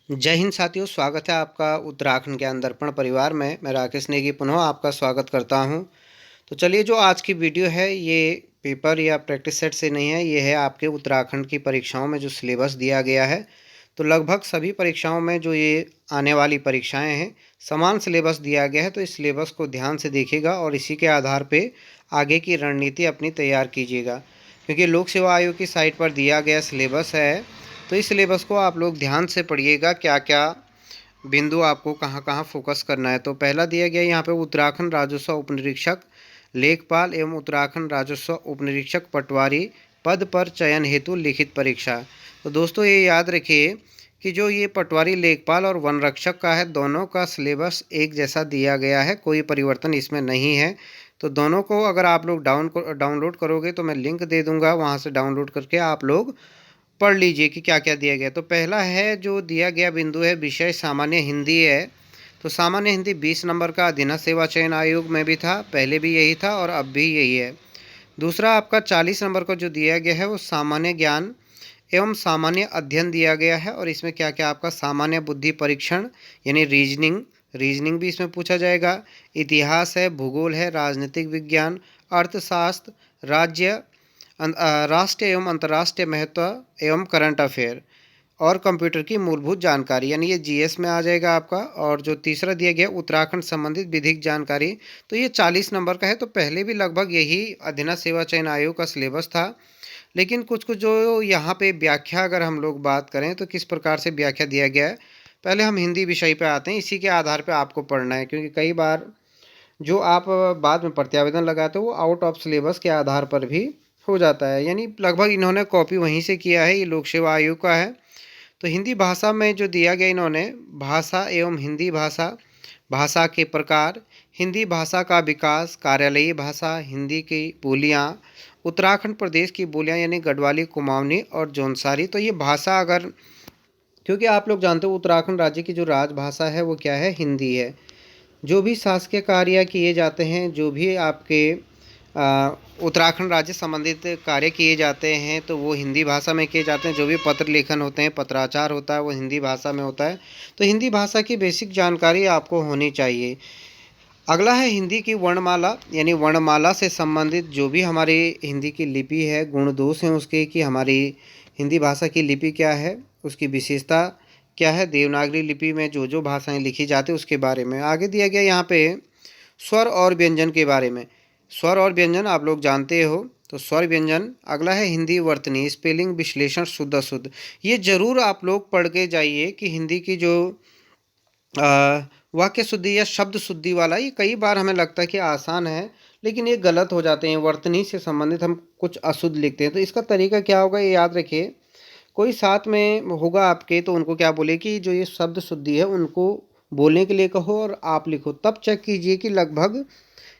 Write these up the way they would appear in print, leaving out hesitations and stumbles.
जय हिंद साथियों, स्वागत है आपका उत्तराखंड ज्ञान दर्पण परिवार में। मैं राकेश नेगी पुनः आपका स्वागत करता हूं। तो चलिए, जो आज की वीडियो है ये पेपर या प्रैक्टिस सेट से नहीं है, ये है आपके उत्तराखंड की परीक्षाओं में जो सिलेबस दिया गया है। तो लगभग सभी परीक्षाओं में जो ये आने वाली परीक्षाएं हैं, समान सिलेबस दिया गया है। तो इस सिलेबस को ध्यान से देखिएगा और इसी के आधार पर आगे की रणनीति अपनी तैयार कीजिएगा, क्योंकि लोक सेवा आयोग की साइट पर दिया गया सिलेबस है। तो इस सिलेबस को आप लोग ध्यान से पढ़िएगा, क्या क्या बिंदु आपको कहाँ कहाँ फोकस करना है। तो पहला दिया गया यहाँ पे उत्तराखंड राजस्व उपनिरीक्षक लेखपाल एवं उत्तराखंड राजस्व उपनिरीक्षक पटवारी पद पर चयन हेतु लिखित परीक्षा। तो दोस्तों ये याद रखिए कि जो ये पटवारी लेखपाल और वन रक्षक का है, दोनों का सिलेबस एक जैसा दिया गया है, कोई परिवर्तन इसमें नहीं है। तो दोनों को अगर आप लोग डाउनलोड करोगे तो मैं लिंक दे दूंगा, वहाँ से डाउनलोड करके आप लोग पढ़ लीजिए कि क्या क्या दिया गया। तो पहला है जो दिया गया बिंदु है, विषय सामान्य हिंदी है। तो सामान्य हिंदी 20 नंबर का अधीनस्थ सेवा चयन आयोग में भी था, पहले भी यही था और अब भी यही है। दूसरा आपका 40 नंबर का जो दिया गया है वो सामान्य ज्ञान एवं सामान्य अध्ययन दिया गया है। और इसमें क्या क्या आपका सामान्य बुद्धि परीक्षण यानी रीजनिंग भी इसमें पूछा जाएगा। इतिहास है, भूगोल है, राजनीतिक विज्ञान, अर्थशास्त्र, राष्ट्रीय एवं अंतर्राष्ट्रीय महत्व एवं करंट अफेयर और कंप्यूटर की मूलभूत जानकारी, यानी ये जीएस में आ जाएगा आपका। और जो तीसरा दिया गया उत्तराखंड संबंधित विधिक जानकारी, तो ये 40 नंबर का है। तो पहले भी लगभग यही अधीनस्थ सेवा चयन आयोग का सिलेबस था, लेकिन कुछ कुछ जो यहाँ पे व्याख्या अगर हम लोग बात करें तो किस प्रकार से व्याख्या दिया गया है। पहले हम हिंदी विषय पे आते हैं, इसी के आधार पे आपको पढ़ना है, क्योंकि कई बार जो आप बाद में प्रत्यावेदन लगाते हो वो आउट ऑफ सिलेबस के आधार पर भी हो जाता है। यानी लगभग इन्होंने कॉपी वहीं से किया है, ये लोक सेवा आयोग का है। तो हिंदी भाषा में जो दिया गया इन्होंने, भाषा एवं हिंदी भाषा, भाषा के प्रकार, हिंदी भाषा का विकास, कार्यालयीय भाषा, हिंदी की बोलियाँ, उत्तराखंड प्रदेश की बोलियाँ यानी गढ़वाली, कुमाऊनी और जौनसारी। तो ये भाषा अगर, क्योंकि आप लोग जानते हो उत्तराखंड राज्य की जो राजभाषा है वो क्या है, हिंदी है। जो भी शासकीय कार्य किए जाते हैं, जो भी आपके उत्तराखंड राज्य संबंधित कार्य किए जाते हैं तो वो हिंदी भाषा में किए जाते हैं। जो भी पत्र लेखन होते हैं, पत्राचार होता है, वो हिंदी भाषा में होता है। तो हिंदी भाषा की बेसिक जानकारी आपको होनी चाहिए। अगला है हिंदी की वर्णमाला, यानी वर्णमाला से संबंधित जो भी हमारी हिंदी की लिपि है, गुण दोष हैं उसके, कि हमारी हिंदी भाषा की लिपि क्या है, उसकी विशेषता क्या है, देवनागरी लिपि में जो जो भाषाएं लिखी जाती है उसके बारे में। आगे दिया गया यहाँ पे स्वर और व्यंजन के बारे में। स्वर और व्यंजन आप लोग जानते हो, तो स्वर व्यंजन। अगला है हिंदी वर्तनी, स्पेलिंग विश्लेषण शुद्ध अशुद्ध। ये जरूर आप लोग पढ़ के जाइए कि हिंदी की जो वाक्य शुद्धि या शब्द शुद्धि वाला, ये कई बार हमें लगता है कि आसान है, लेकिन ये गलत हो जाते हैं। वर्तनी से संबंधित हम कुछ अशुद्ध लिखते हैं, तो इसका तरीका क्या होगा ये याद रखिए। कोई साथ में होगा आपके तो उनको क्या बोले कि जो ये शब्द शुद्धि है उनको बोलने के लिए कहो और आप लिखो, तब चेक कीजिए कि लगभग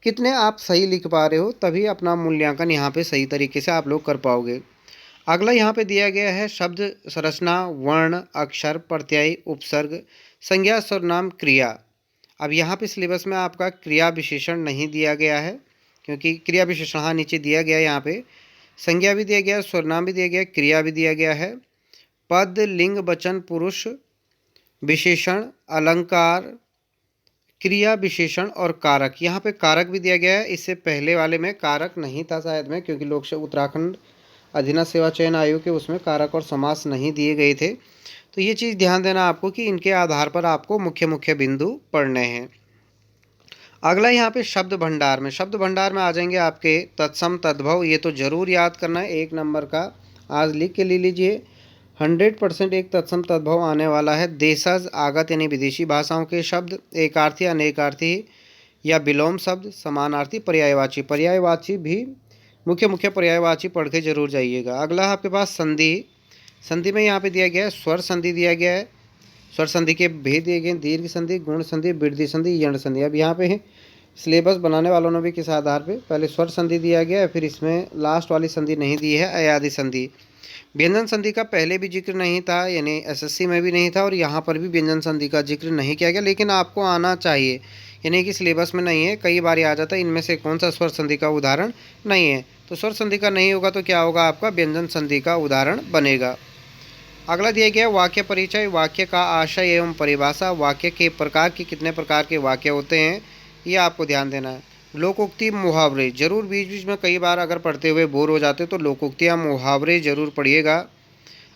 कितने आप सही लिख पा रहे हो, तभी अपना मूल्यांकन यहाँ पे सही तरीके से आप लोग कर पाओगे। अगला यहाँ पे दिया गया है शब्द संरचना, वर्ण, अक्षर, प्रत्यय, उपसर्ग, संज्ञा, सर्वनाम, क्रिया। अब यहाँ पे सिलेबस में आपका क्रिया विशेषण नहीं दिया गया है, क्योंकि क्रिया विशेषण हाँ नीचे दिया गया है। यहाँ पे संज्ञा भी दिया गया है, सर्वनाम भी दिया गया है, क्रिया भी दिया गया है, पद, लिंग, वचन, पुरुष, विशेषण, अलंकार, क्रिया विशेषण और कारक। यहाँ पे कारक भी दिया गया है, इससे पहले वाले में कारक नहीं था शायद में, क्योंकि लोक सेवा उत्तराखंड अधीनस्थ सेवा चयन आयोग के उसमें कारक और समास नहीं दिए गए थे। तो ये चीज़ ध्यान देना आपको कि इनके आधार पर आपको मुख्य मुख्य बिंदु पढ़ने हैं। अगला यहाँ पे शब्द भंडार में, शब्द भंडार में आ जाएंगे आपके तत्सम, तद्भव। ये तो जरूर याद करना है, 1 नंबर का आज लिख के ले लीजिए। 100% एक तत्सम तद्भव आने वाला है। देशज, आगत यानी विदेशी भाषाओं के शब्द, एकार्थी, अनेकार्थी या विलोम शब्द, समानार्थी, पर्यायवाची। पर्यायवाची भी मुख्य मुख्य पर्यायवाची पढ़ के जरूर जाइएगा। अगला आपके पास संधि। संधि में यहाँ पे दिया गया है स्वर संधि दिया गया है, स्वर संधि के भेद दिए गए, दीर्घ संधि, गुण संधि, वृद्धि संधि, यण संधि। अब यहाँ पे सिलेबस बनाने वालों ने भी किस आधार पे पहले स्वर संधि दिया गया है, फिर इसमें लास्ट वाली संधि नहीं दी है, अयादि संधि। व्यंजन संधि का पहले भी जिक्र नहीं था, यानी एसएससी में भी नहीं था और यहाँ पर भी व्यंजन संधि का जिक्र नहीं किया गया, लेकिन आपको आना चाहिए, यानी कि सिलेबस में नहीं है। कई बार आ जाता है इनमें से कौन सा स्वर संधि का उदाहरण नहीं है, तो स्वर संधि का नहीं होगा तो क्या होगा, आपका व्यंजन संधि का उदाहरण बनेगा। अगला दिया गया वाक्य परिचय, वाक्य का आशय एवं परिभाषा, वाक्य के प्रकार की कितने प्रकार के वाक्य होते हैं ये आपको ध्यान देना है। लोकोक्ति मुहावरे जरूर बीच बीच में कई बार अगर पढ़ते हुए बोर हो जाते तो लोकोक्तियाँ मुहावरे जरूर पढ़िएगा।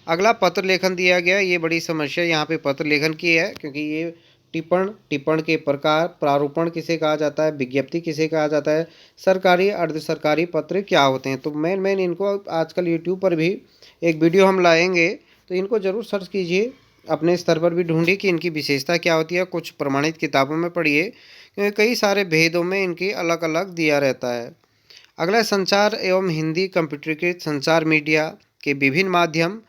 अगला पत्र लेखन दिया गया, ये बड़ी समस्या यहाँ पे पत्र लेखन की है, क्योंकि ये टिप्पण के प्रकार, प्रारूपण किसे कहा जाता है, विज्ञप्ति किसे कहा जाता है, सरकारी अर्ध सरकारी पत्र क्या होते हैं। तो मेन इनको आजकल यूट्यूब पर भी एक वीडियो हम लाएंगे, तो इनको ज़रूर सर्च कीजिए, अपने स्तर पर भी ढूंढिए कि इनकी विशेषता क्या होती है, कुछ प्रमाणित किताबों में पढ़िए, क्योंकि कई सारे भेदों में इनकी अलग अलग दिया रहता है। अगला संचार एवं हिंदी कंप्यूटरीकृत संचार मीडिया के विभिन्न माध्यम,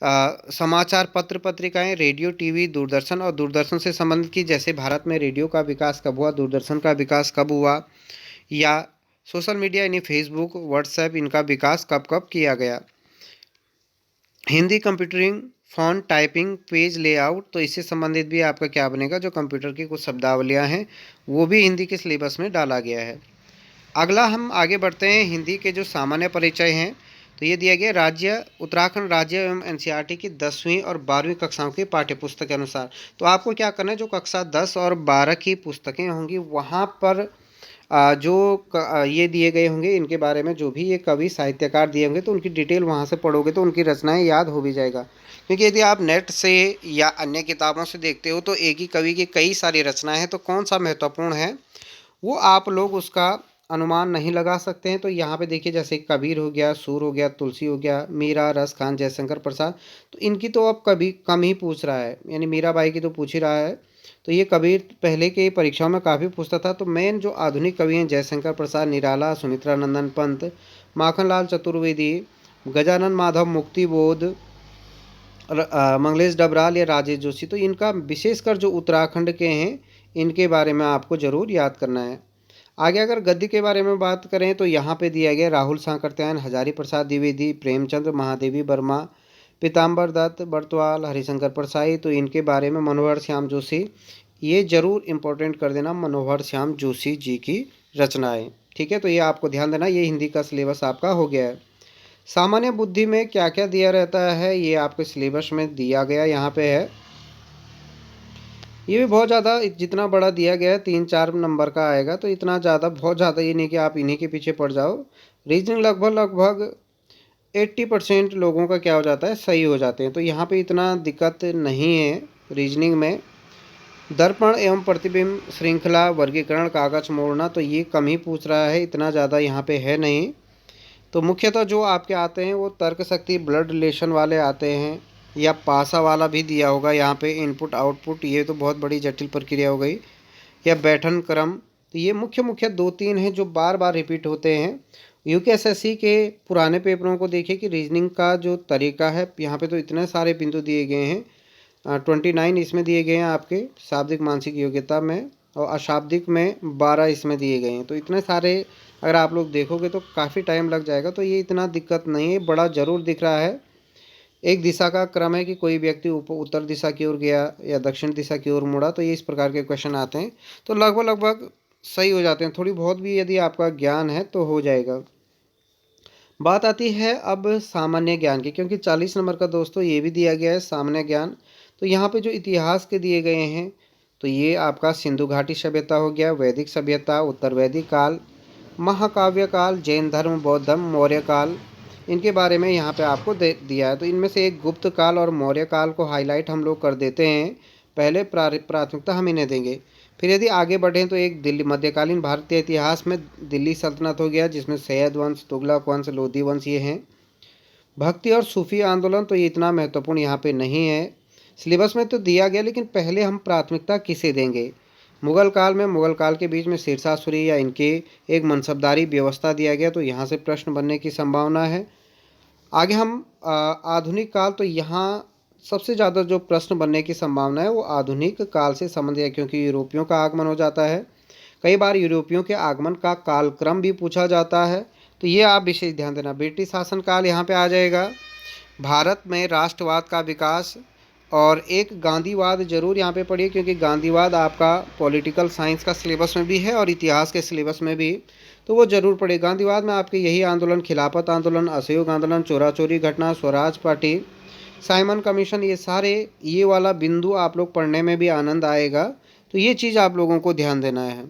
समाचार पत्र पत्रिकाएं, रेडियो, टीवी, दूरदर्शन और दूरदर्शन से संबंधित की, जैसे भारत में रेडियो का विकास कब हुआ, दूरदर्शन का विकास कब हुआ, या सोशल मीडिया यानी फेसबुक, व्हाट्सएप, इनका विकास कब कब किया गया। Hindi कंप्यूटरिंग, font, typing, page layout, तो इससे संबंधित भी आपका क्या बनेगा, जो कंप्यूटर की कुछ शब्दावलियाँ हैं वो भी हिंदी के सिलेबस में डाला गया है। अगला हम आगे बढ़ते हैं, हिंदी के जो सामान्य परिचय हैं, तो ये दिया गया राज्य, उत्तराखंड राज्य एवं एनसीईआरटी की 10वीं और 12वीं कक्षाओं की पाठ्य पुस्तक के अनुसार। तो आपको क्या करना है, जो कक्षा 10 और 12 की पुस्तकें होंगी वहाँ पर ये दिए गए होंगे, इनके बारे में जो भी ये कवि साहित्यकार दिए होंगे तो उनकी डिटेल वहाँ से पढ़ोगे तो उनकी रचनाएं याद हो भी जाएगा। क्योंकि यदि आप नेट से या अन्य किताबों से देखते हो तो एक ही कवि की कई सारी रचनाएं हैं, तो कौन सा महत्वपूर्ण है वो आप लोग उसका अनुमान नहीं लगा सकते हैं। तो यहाँ पे देखिए, जैसे कबीर हो गया, सूर हो गया, तुलसी हो गया, मीरा, रस खान, जयशंकर प्रसाद, तो इनकी तो अब कभी कम ही पूछ रहा है, यानी मीराबाई की तो पूछ ही रहा है। तो ये कबीर पहले के परीक्षाओं में काफ़ी पूछता था। तो मेन जो आधुनिक कवि हैं, जयशंकर प्रसाद, निराला, सुमित्रा नंदन पंत, माखनलाल चतुर्वेदी, गजानन माधव मुक्तिबोध, मंगलेश डबराल या राजेश जोशी, तो इनका विशेषकर जो उत्तराखंड के हैं इनके बारे में आपको ज़रूर याद करना है। आगे अगर गद्य के बारे में बात करें तो यहाँ पे दिया गया राहुल सांकृत्यायन, हजारी प्रसाद द्विवेदी, प्रेमचंद्र, महादेवी वर्मा, पीताम्बर दत्त, बर्तवाल, हरिशंकर परसाई, तो इनके बारे में मनोहर श्याम जोशी, ये जरूर इंपॉर्टेंट कर देना, मनोहर श्याम जोशी जी की रचनाएं। ठीक है, तो ये आपको ध्यान देना, ये हिंदी का सिलेबस आपका हो गया है। सामान्य बुद्धि में क्या क्या दिया रहता है ये आपके सिलेबस में दिया गया यहाँ पे है। ये भी बहुत ज़्यादा, जितना बड़ा दिया गया है 3-4 नंबर का आएगा, तो इतना ज़्यादा बहुत ज़्यादा ये नहीं कि आप इन्हीं के पीछे पड़ जाओ। रीजनिंग लगभग 80% लोगों का क्या हो जाता है, सही हो जाते हैं, तो यहाँ पे इतना दिक्कत नहीं है रीजनिंग में। दर्पण एवं प्रतिबिंब, श्रृंखला, वर्गीकरण, कागज मोड़ना, तो ये कम ही पूछ रहा है, इतना ज़्यादा यहाँ पे है नहीं। तो मुख्यतः जो आपके आते हैं वो तर्क शक्ति, ब्लड रिलेशन वाले आते हैं, या पासा वाला भी दिया होगा यहाँ पे, इनपुट आउटपुट, ये तो बहुत बड़ी जटिल प्रक्रिया हो गई, या बैठन क्रम। तो ये मुख्य 2-3 हैं जो बार बार रिपीट होते हैं। यूकेएसएससी के पुराने पेपरों को देखिए कि रीजनिंग का जो तरीका है, यहाँ पे तो इतने सारे बिंदु दिए गए हैं, 29 इसमें दिए गए हैं आपके शाब्दिक मानसिक योग्यता में, और अशाब्दिक में 12 इसमें दिए गए हैं। तो इतने सारे अगर आप लोग देखोगे तो काफ़ी टाइम लग जाएगा, तो ये इतना दिक्कत नहीं है, बड़ा ज़रूर दिख रहा है। एक दिशा का क्रम है कि कोई व्यक्ति उत्तर दिशा की ओर गया या दक्षिण दिशा की ओर मुड़ा, तो ये इस प्रकार के क्वेश्चन आते हैं, तो लगभग सही हो जाते हैं। थोड़ी बहुत भी यदि आपका ज्ञान है तो हो जाएगा। बात आती है अब सामान्य ज्ञान की, क्योंकि 40 नंबर का दोस्तों ये भी दिया गया है सामान्य ज्ञान। तो यहाँ पे जो इतिहास के दिए गए हैं, तो ये आपका सिंधु घाटी सभ्यता हो गया, वैदिक सभ्यता, उत्तर वैदिक काल, महाकाव्य काल, जैन धर्म, बौद्ध धर्म, मौर्य काल, इनके बारे में यहाँ पे आपको दिया है। तो इनमें से एक गुप्त काल और मौर्य काल को हाईलाइट हम लोग कर देते हैं, पहले प्राथमिकता हम इन्हें देंगे। फिर यदि आगे बढ़ें तो एक दिल्ली मध्यकालीन भारतीय इतिहास में दिल्ली सल्तनत हो गया, जिसमें सैयद वंश, तुगलक वंश, लोधी वंश ये हैं। भक्ति और सूफी आंदोलन, तो ये इतना महत्वपूर्ण यहाँ पे नहीं है, सिलेबस में तो दिया गया, लेकिन पहले हम प्राथमिकता किसे देंगे। मुगल काल में, मुगल काल के बीच में सिरसासुरी या इनके एक मनसबदारी व्यवस्था दिया गया, तो यहाँ से प्रश्न बनने की संभावना है। आगे हम आधुनिक काल, तो यहाँ सबसे ज़्यादा जो प्रश्न बनने की संभावना है वो आधुनिक काल से संबंधित है, क्योंकि यूरोपियों का आगमन हो जाता है। कई बार यूरोपियों के आगमन का कालक्रम भी पूछा जाता है, तो ये आप विशेष ध्यान देना। ब्रिटिश शासनकाल यहाँ पे आ जाएगा, भारत में राष्ट्रवाद का विकास, और एक गांधीवाद जरूर यहाँ पे पढ़िए, क्योंकि गांधीवाद आपका पॉलिटिकल साइंस का सिलेबस में भी है और इतिहास के सिलेबस में भी, तो वो जरूर पढ़िए। गांधीवाद में आपके यही आंदोलन, खिलाफत आंदोलन, असहयोग आंदोलन, चोरा चोरी घटना, स्वराज पार्टी, साइमन कमीशन, ये सारे, ये वाला बिंदु आप लोग पढ़ने में भी आनंद आएगा। तो ये चीज़ आप लोगों को ध्यान देना है।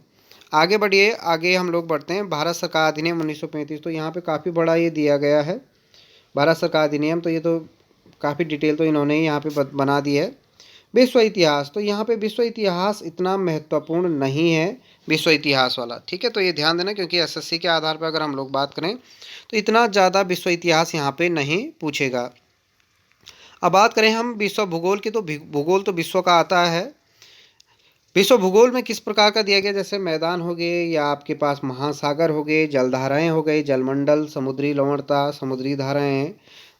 आगे बढ़िए, आगे हम लोग बढ़ते हैं। भारत सरकार अधिनियम 1935, तो यहाँ पे काफ़ी बड़ा ये दिया गया है भारत सरकार अधिनियम। तो ये तो काफ़ी डिटेल तो इन्होंने ही यहाँ पे बना दी है। विश्व इतिहास, तो यहाँ पे विश्व इतिहास इतना महत्वपूर्ण नहीं है, विश्व इतिहास वाला, ठीक है। तो ये ध्यान देना, क्योंकि एसएससी के आधार पर अगर हम लोग बात करें तो इतना ज़्यादा विश्व इतिहास यहाँ पे नहीं पूछेगा। अब बात करें हम विश्व भूगोल की, तो भूगोल तो विश्व का आता है। विश्व भूगोल में किस प्रकार का दिया गया, जैसे मैदान हो गए, या आपके पास महासागर हो गए, जलधाराएं हो गई, जलमंडल, समुद्री लवणता, समुद्री धाराएं,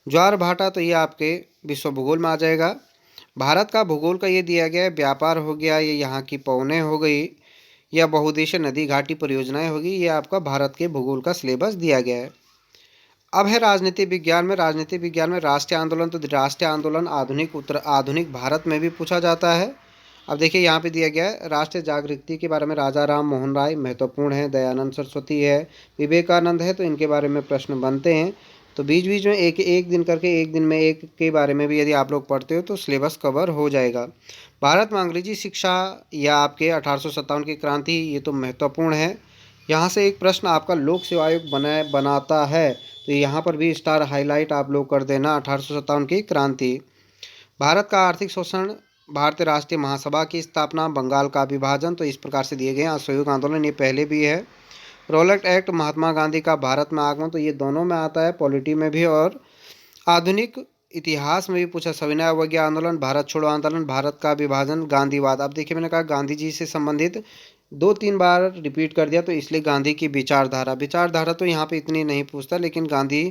ज्वार भाटा, तो ये आपके विश्व भूगोल में आ जाएगा। भारत का भूगोल का ये दिया गया है, व्यापार हो गया, ये यहाँ की पवनें हो गई, या बहुउद्देशीय नदी घाटी परियोजनाएं होगी, ये आपका भारत के भूगोल का सिलेबस दिया गया है। अब है राजनीति विज्ञान में। राजनीति विज्ञान में राष्ट्रीय आंदोलन, तो राष्ट्रीय आंदोलन आधुनिक भारत में भी पूछा जाता है। अब देखिए यहाँ पे दिया गया है राष्ट्रीय जागृति के बारे में, राजा राम मोहन राय महत्वपूर्ण है, दयानंद सरस्वती है, विवेकानंद है, तो इनके बारे में प्रश्न बनते हैं। तो बीच बीच में एक एक दिन करके, एक दिन में एक के बारे में भी यदि आप लोग पढ़ते हो तो सिलेबस कवर हो जाएगा। भारत में अंग्रेजी शिक्षा या आपके 1857 की क्रांति, ये तो महत्वपूर्ण है। यहाँ से एक प्रश्न आपका लोक सेवा आयोग बनाता है, तो यहाँ पर भी स्टार हाईलाइट आप लोग कर देना, 1857 की क्रांति। भारत का आर्थिक शोषण, भारतीय राष्ट्रीय महासभा की स्थापना, बंगाल का विभाजन, तो इस प्रकार से दिए गए हैं। असहयोग आंदोलन, ये पहले भी है। रोलेट एक्ट, महात्मा गांधी का भारत में आगमन, तो ये दोनों में आता है, पॉलिटी में भी और आधुनिक इतिहास में भी पूछा। सविनय अवज्ञा आंदोलन, भारत छोड़ो आंदोलन, भारत का विभाजन, गांधीवाद। अब देखिए मैंने कहा गांधी जी से संबंधित 2-3 बार रिपीट कर दिया, तो इसलिए गांधी की विचारधारा, विचारधारा तो यहाँ पे इतनी नहीं पूछता, लेकिन गांधी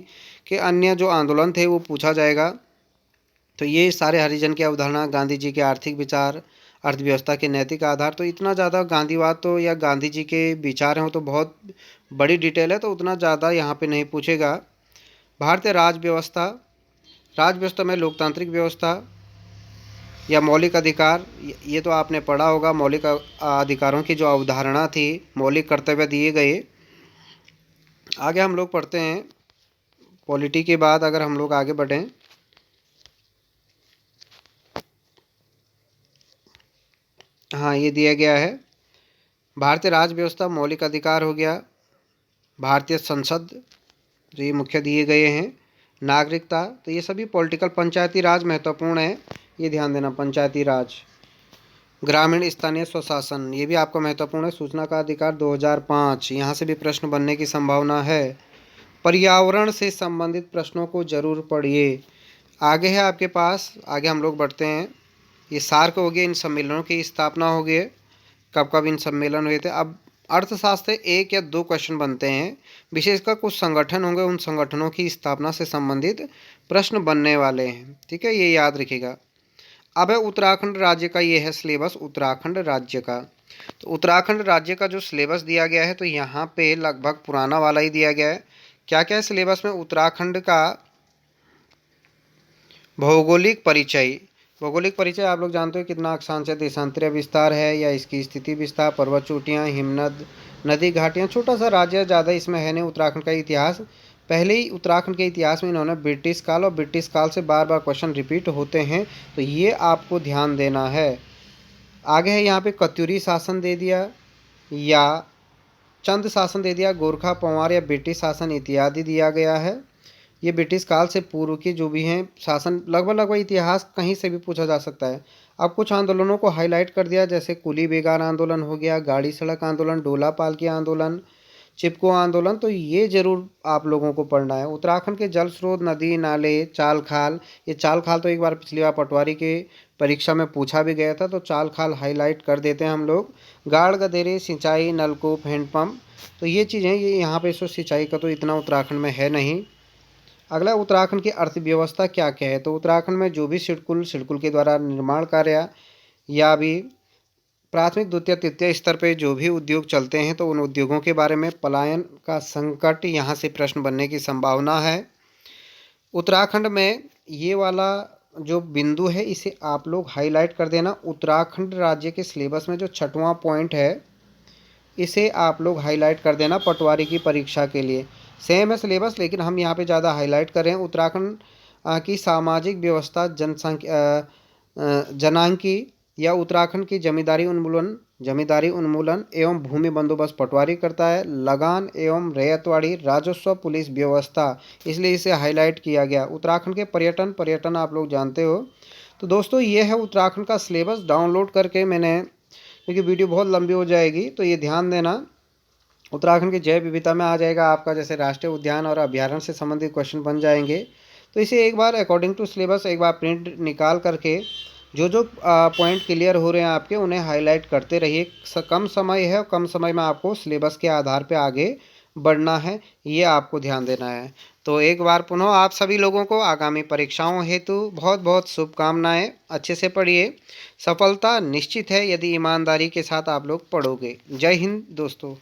के अन्य जो आंदोलन थे वो पूछा जाएगा। तो ये सारे हरिजन की अवधारणा, गांधी जी के आर्थिक विचार, अर्थव्यवस्था के नैतिक आधार, तो इतना ज़्यादा गांधीवाद तो या गांधी जी के विचार हैं तो बहुत बड़ी डिटेल है, तो उतना ज़्यादा यहाँ पे नहीं पूछेगा। भारतीय राज व्यवस्था में लोकतांत्रिक व्यवस्था या मौलिक अधिकार, ये तो आपने पढ़ा होगा। मौलिक अधिकारों की जो अवधारणा थी, मौलिक कर्तव्य दिए गए। आगे हम लोग पढ़ते हैं, पॉलिटी के बाद अगर हम लोग आगे बढ़ें, हाँ ये दिया गया है, भारतीय राज व्यवस्था, मौलिक अधिकार हो गया, भारतीय संसद, तो ये मुख्य दिए गए हैं। नागरिकता, तो ये सभी पॉलिटिकल। पंचायती राज महत्वपूर्ण है, ये ध्यान देना, पंचायती राज। ग्रामीण स्थानीय स्वशासन, ये भी आपका महत्वपूर्ण है। सूचना का अधिकार 2005, यहाँ से भी प्रश्न बनने की संभावना है। पर्यावरण से संबंधित प्रश्नों को जरूर पढ़िए। आगे है आपके पास, आगे हम लोग बढ़ते हैं। ये सार्क हो गए, इन सम्मेलनों की स्थापना हो गई, कब कब इन सम्मेलन हुए थे। अब अर्थशास्त्र 1 या 2 क्वेश्चन बनते हैं, विशेषकर कुछ संगठन होंगे, उन संगठनों की स्थापना से संबंधित प्रश्न बनने वाले हैं, ठीक है, ये याद रखिएगा। अब है उत्तराखंड राज्य का, ये है सिलेबस उत्तराखंड राज्य का। तो उत्तराखंड राज्य का जो सिलेबस दिया गया है, तो यहाँ पे लगभग पुराना वाला ही दिया गया है। क्या क्या है सिलेबस में, उत्तराखंड का भौगोलिक परिचय। भौगोलिक परिचय आप लोग जानते हो कितना अक्षांश है, देशांतरीय विस्तार है या इसकी स्थिति विस्तार, पर्वत चोटियाँ, हिमनद, नदी घाटियाँ। छोटा सा राज्य है, ज़्यादा इसमें है नहीं। उत्तराखंड का इतिहास, पहले ही उत्तराखंड के इतिहास में इन्होंने ब्रिटिश काल, और ब्रिटिश काल से बार बार क्वेश्चन रिपीट होते हैं, तो ये आपको ध्यान देना है। आगे है यहाँ पे कत्यूरी शासन दे दिया या चंद शासन दे दिया, गोरखा, पंवार या ब्रिटिश शासन इत्यादि दिया गया है। ये ब्रिटिश काल से पूर्व के जो भी हैं शासन, लगभग इतिहास कहीं से भी पूछा जा सकता है। अब कुछ आंदोलनों को हाईलाइट कर दिया, जैसे कुली बेगार आंदोलन हो गया, गाड़ी सड़क आंदोलन, डोला पालकी आंदोलन, चिपको आंदोलन, तो ये जरूर आप लोगों को पढ़ना है। उत्तराखंड के जल स्रोत, नदी नाले, चाल खाल, ये चाल खाल तो एक बार पिछली बार पटवारी के परीक्षा में पूछा भी गया था, तो चाल खाल हाईलाइट कर देते हैं हम लोग। गाड़ गदेरे, सिंचाई, नलकूप, हैंडपम्प, तो ये चीज़ें, ये यहाँ पे सो सिंचाई का तो इतना उत्तराखंड में है नहीं। अगला, उत्तराखंड की अर्थव्यवस्था क्या क्या है, तो उत्तराखंड में जो भी सिडकुल के द्वारा निर्माण कार्य या भी प्राथमिक, द्वितीय, तृतीय स्तर पे जो भी उद्योग चलते हैं, तो उन उद्योगों के बारे में, पलायन का संकट, यहाँ से प्रश्न बनने की संभावना है। उत्तराखंड में ये वाला जो बिंदु है, इसे आप लोग हाईलाइट कर देना। उत्तराखंड राज्य के सिलेबस में जो 6वां पॉइंट है, इसे आप लोग हाईलाइट कर देना पटवारी की परीक्षा के लिए। सेम है सिलेबस, लेकिन हम यहाँ पे ज़्यादा हाईलाइट कर रहे हैं। उत्तराखंड की सामाजिक व्यवस्था जनांकी या उत्तराखंड की जमींदारी उन्मूलन एवं भूमि बंदोबस्त पटवारी करता है। लगान एवं रैयतवाड़ी राजस्व पुलिस व्यवस्था, इसलिए इसे हाईलाइट किया गया। उत्तराखंड के पर्यटन आप लोग जानते हो। तो दोस्तों ये है उत्तराखंड का सिलेबस। डाउनलोड करके मैंने, क्योंकि वीडियो बहुत लंबी हो जाएगी तो ये ध्यान देना। उत्तराखंड की जैव विविधता में आ जाएगा आपका, जैसे राष्ट्रीय उद्यान और अभ्यारण्य से संबंधित क्वेश्चन बन जाएंगे। तो इसे एक बार अकॉर्डिंग टू सिलेबस एक बार प्रिंट निकाल करके जो जो पॉइंट क्लियर हो रहे हैं आपके, उन्हें हाईलाइट करते रहिए। कम समय है और कम समय में आपको सिलेबस के आधार पे आगे बढ़ना है, ये आपको ध्यान देना है। तो एक बार पुनः आप सभी लोगों को आगामी परीक्षाओं हेतु बहुत बहुत शुभकामनाएं। अच्छे से पढ़िए, सफलता निश्चित है यदि ईमानदारी के साथ आप लोग पढ़ोगे। जय हिंद दोस्तों।